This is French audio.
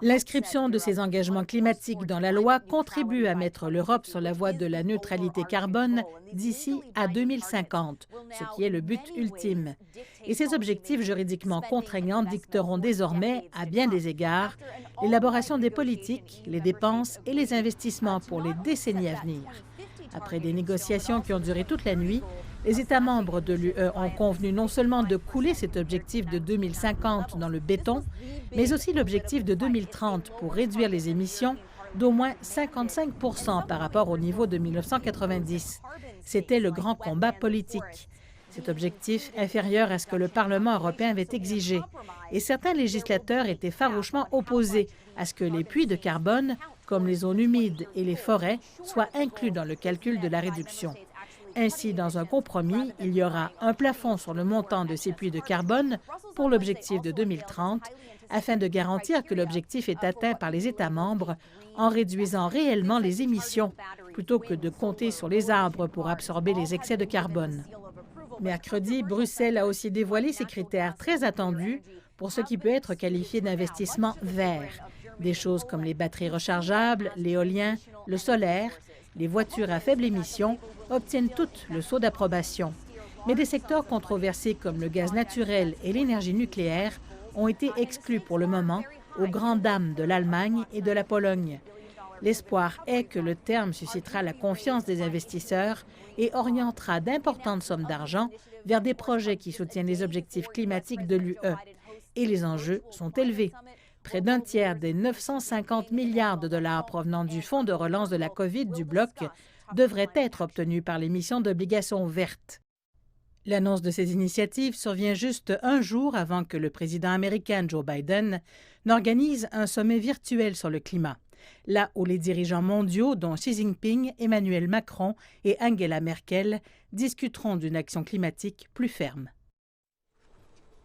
L'inscription de ces engagements climatiques dans la loi contribue à mettre l'Europe sur la voie de la neutralité carbone d'ici à 2050, ce qui est le but ultime. Et ces objectifs juridiquement contraignants dicteront désormais, à bien des égards, l'élaboration des politiques, les dépenses et les investissements pour les décennies à venir. Après des négociations qui ont duré toute la nuit, les États membres de l'UE ont convenu non seulement de couler cet objectif de 2050 dans le béton, mais aussi l'objectif de 2030 pour réduire les émissions d'au moins 55 % par rapport au niveau de 1990. C'était le grand combat politique. Cet objectif inférieur à ce que le Parlement européen avait exigé. Et certains législateurs étaient farouchement opposés à ce que les puits de carbone, comme les zones humides et les forêts, soient inclus dans le calcul de la réduction. Ainsi, dans un compromis, il y aura un plafond sur le montant de ces puits de carbone pour l'objectif de 2030, afin de garantir que l'objectif est atteint par les États membres en réduisant réellement les émissions, plutôt que de compter sur les arbres pour absorber les excès de carbone. Mercredi, Bruxelles a aussi dévoilé ses critères très attendus pour ce qui peut être qualifié d'investissement vert. Des choses comme les batteries rechargeables, l'éolien, le solaire, les voitures à faible émission obtiennent toutes le sceau d'approbation. Mais des secteurs controversés comme le gaz naturel et l'énergie nucléaire ont été exclus pour le moment, aux grandes dames de l'Allemagne et de la Pologne. L'espoir est que le terme suscitera la confiance des investisseurs et orientera d'importantes sommes d'argent vers des projets qui soutiennent les objectifs climatiques de l'UE. Et les enjeux sont élevés. Près d'un tiers des 950 milliards de dollars provenant du fonds de relance de la COVID du bloc devraient être obtenus par l'émission d'obligations vertes. L'annonce de ces initiatives survient juste un jour avant que le président américain Joe Biden n'organise un sommet virtuel sur le climat, là où les dirigeants mondiaux, dont Xi Jinping, Emmanuel Macron et Angela Merkel, discuteront d'une action climatique plus ferme.